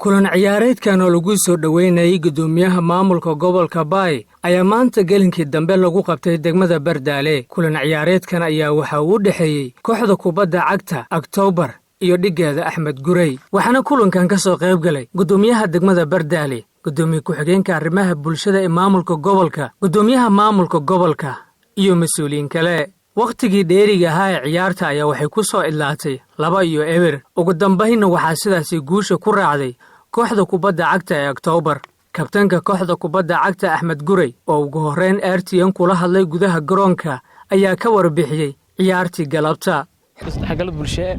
kulan ciyaareedkan oo lagu soo dhaweynayay gudoomiyaha maamulka gobolka Baay ayaa maanta gelinkii dambe lagu qabtay degmada Bardaale. Kulan ciyaareedkan ayaa waxa uu u dhaxeeyay kooxda kubadda cagta October iyo dhigeeda Axmed Gurey, waxaana kulankan ka soo qayb galay gudoomiyaha degmada Bardaale, gudoomiye ku-xigeenka arrimaha bulshada ee maamulka gobolka, gudoomiyaha maamulka gobolka iyo mas'uuliyiin kale. waqtigii dheeriga ahaa ee ciyaarta ayaa waxay ku soo idlaatay 2-0. ugu dambaynna waxaa sidaasi guusha ku raacday kooxda kubadda cagta ee October. kabtanka kooxda kubadda cagta Axmed Gurey oo ugu horreyn RTN kula hadlay gudaha garoonka ayaa ka warbixiyay ciyaartii galabta. استعجل بالشيء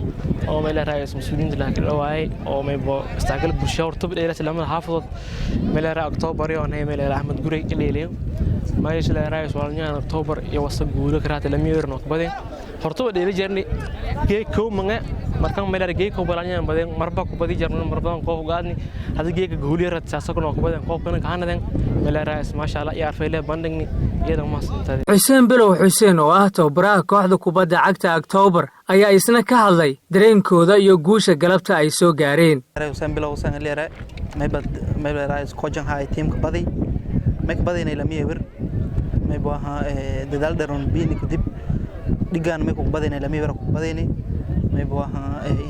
أو ما له رئيس مسؤولين لكن الأوعي أو ما يبغى استعجل بالشيء ورتبط إلى سلام الحافظ ما له رئيس أكتوبر يعني ما له أحمد جوري كليله ما يش له رئيس والنيا أكتوبر يوصل جوري كرات الأمير نقبله هرتبط إلى جرني جي كوم منه مركان ما له جي كوم بالنيا بعدين مربع كوبدي جرنا مربع كوف قادني هذا جي كجولي رت ساسك نقبله كوف كنا كهانا دين ما له رئيس ما شاء الله يعرف له بندني يدا ما صنت. حسين بلو حسين وأهته برا كوحدة كوبدة عكتا أكتوبر ayaa isna ka hadlay dareenkooda iyo guusha galabta ay soo gaareen. Xuseen bilow san leeyahay may raayis coaching hay team ka badi may badinay lamiyeer may baaha dadaal daron biini kadib dhigaan may ku badinay lamiyeer ku badinay may baaha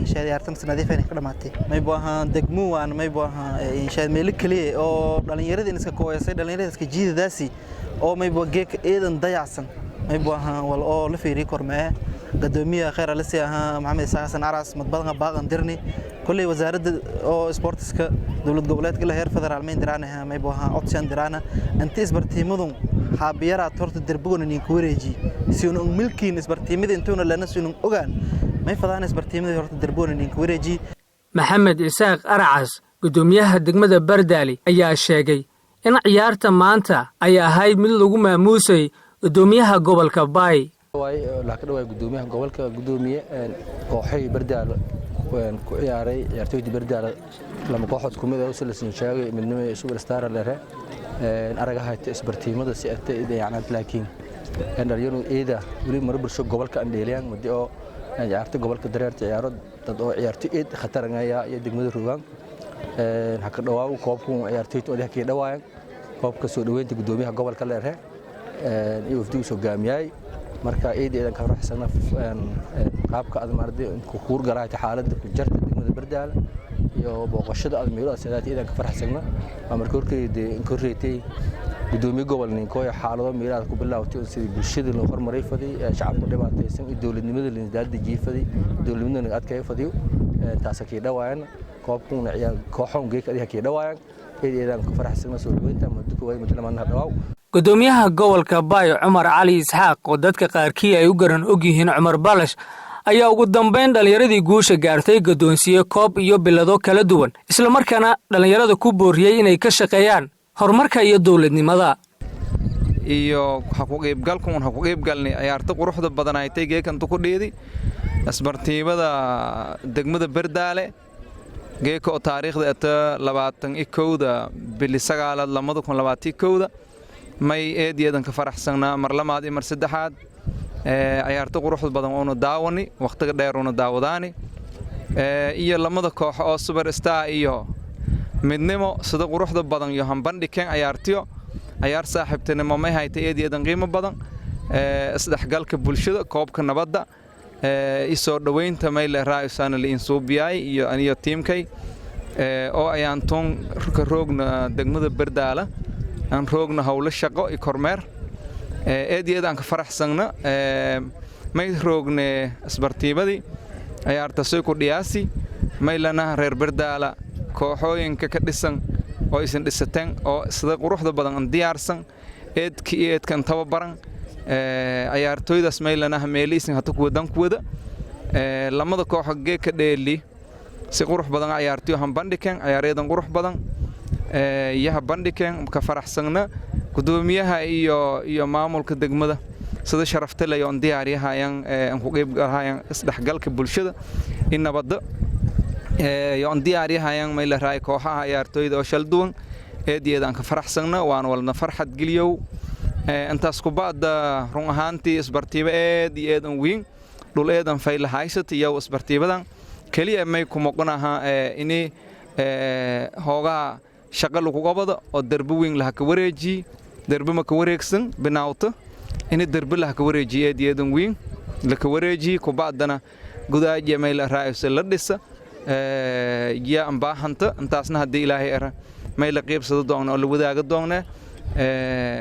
inshaadi artan sanadifeen ka dhamaatay may baaha degmo waan may baaha inshaadi meel kaliya oo dhalinyarada iska kooyasay dhalinyarada iska jiidadaasi oo may baa geek eedan dayacsan may baaha wal oo la fiiri kormee قدومية خير لسه محمد ساحسن عرس متبادل باقن درني كل وزارة أو سبورتسك دولة قبلات كلها هير فدر علمين درانها ما يبغاها أوتشان درانا أنت إسبرتي مدن حابيرة تورت الدربون إني كوريجي سيون ملكين إسبرتي مدن تونا لنا سيون أوغان ما يفضل إسبرتي مدن تورت الدربون إني كوريجي. محمد إساق أرعس قدوميها دقمة بردالي أي الشاقي إن عيارة مانتا أي هاي من لغو موسي قدوميها قبل كباي. laakiin way gudoomiyaha gobolka gudoomiye kooxay Bardaale ku ciyaaray ciyaartoyda Bardaale lama kooxood kumid ah oo silsiin sheegay midnimo superstar leeyahay aragaha isbartiimada si ay yaacnad laakiin dhalinyaro eeda wali mar bulsho gobolka andheeliyaan muddo oo ciyaartoy gobolka dareerta ciyaaro dad oo ciyaartoy eed khatarnaya iyo degmada Rugaan haka dhawaa koobku ciyaartoyda oo ka dhawaayeen koobka soo dhaweynta gudoomiyaha gobolka leeyahay iyo wafdigu soo gaamiyay marka eedeedan ka faraxsana qaabka aad marday ku kuur garaayta xaaladda ku jirta degmada Bardaale iyo booqashada aad meelo asadaad eedan ka faraxsana marka korreeyay gudoomiye gobolka koox xaalado meelaha ku bilaawtay sidii bulshada loo hormaray fadhi shacabku dhibaataysan iyo dawladnimada la isdaad jiifay dawladnimada adkay fadhiyo taas ka dhawaayeen koobkuna ciyaar kooxoon geek adiga ka dhawaayeen eedeedan ka faraxsana soo dhaweynta muddo way midnimada dhawaaw. gudoomiyaha gobolka Baay Cumar Cali Isxaaq oo dadka qaarkii ay u garan og yihiin Cumar Balash ayaa ugu dambeyn dhalinyaradii guusha gaartay gadoonsiye koob iyo bilado kala duwan isla markaana dhalinyarada ku booriyay inay ka shaqeeyaan horumarka iyo dawladnimada iyo ku qaybgalnay ciyaarta quruxda badan ay tay geekantu ku dheeday asbartiibada degmada Bardaale geeka oo taariikhda 21 bil 9 2021 may eedeedan ka faraxsanaa mar lamaad iyo mar saddexaad ciyaarta quruxda badan oo daawani waqtiga dheer oo daawadaani iyo lamada koox oo superstar iyo midnimo sida quruxda badan iyo hanbandhigeen ciyaar saaxiibtinimo may haytay eedeedan qiimo badan isdhexgalka bulshada koobka nabadda isoo dhaweynta may la raaysan la insuubiyay iyo teamkay oo ayaan toon ka roogna degmada Bardaale aan roogna hawlo shaqo iyo kormeer eedeedan ka faraxsana may roogne isbartiibadii ciyaarta soo ku dhiyaasi may lana reer Bardaale kooxooyinka ka dhisan oo isin dhisateen oo sida quruxda badan diyaarsan eedkan tababaran ciyaartoydaas may lana meeliisin hata ku wadan ku wada lamada koox geeka dheeli si qurux badan ciyaartoy hanbandhigeen ciyaareedan qurux badan yaha bandhigeen ka faraxsana gudoomiyaha iyo maamulka degmada sida sharafta leh oo diyaariyahayaan aan ku qayb galahayaan isdhexgalka bulshada in nabadda iyo diyaariyahayaan may la raay kooxaha ciyaartoyda oo shal duwan eedeedan ka faraxsana waan walna farxad geliyow intaas ku baada run ahaantii isbartiiba eedan weyn dhul eedan fayl haysat iyo isbartiibadan kaliya may ku moqonaha inay hoogaha shaqo lagu qabado oo derbi weyn laha ka wareejiye derbi ma ka wareegsan binaawto in derbi laha ka wareejiye eedan weyn la ka wareejiye kubacdana gudaajiya meel raayso la dhisa ya ambaahanta intaasna hadii ilaahay era meel qaybsado doon oo la wadaaga doonaa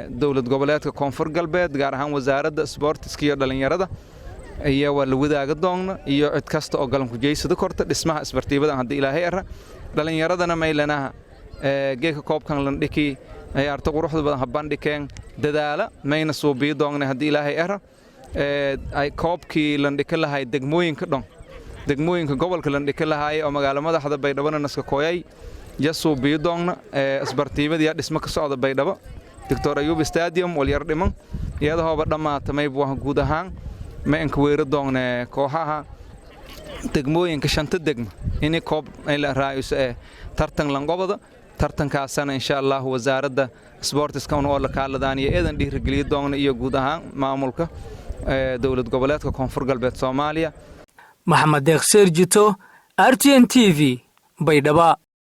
dawlad goboleedka koonfur galbeed gaar ahaan wasaaradda sportiska iyo dhalinyarada ayaa waa la wadaaga doona iyo cid kasta oo galan ku jeysada korta dhismaha isbartiibada hadii ilaahay era dhalinyaradana meelanaha geeka koobkan lan dhiki ciyaarta quruxda badan habandhikeen dadaala mayna soo bii doona hadii ilaahay era ay koobkii lan dhiki lahay degmooyinka gobolka lan dhiki lahay oo magaalo madaxda Baydhabo naska kooyay yasoo bii doona isbartiibada dhisma ka socda Baydhabo Dr. Ayub Stadium wal yar dhiman iyadoo dhamaata may buu guud ahaan ma in kuweero doona kooxaha degmooyinka shanta degmo in koob ay la raayso tartan lan gobada tartankaasana insha Allah wasaaradda sportiska oo la kaaladaan iyo eedan dhiirigeliyo doona iyo guud ahaan maamulka dawlad goboleedka koonfur galbeed Soomaaliya Maxamed Deeq Serjito RTN TV Baydhabo